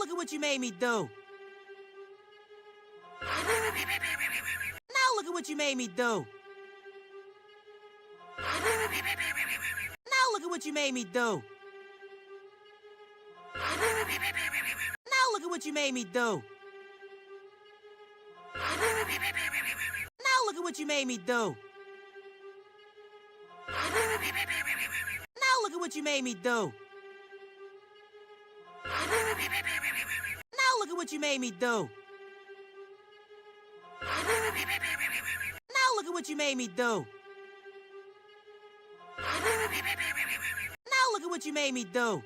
look at what you made me do. Now look at what you made me do. Now look at what you made me do. Now look at what you made me do. Now look at what you made me do. Now look at what you made me do. Now look at what you made me do. Now look at what you made me do. Now look at what you made me do.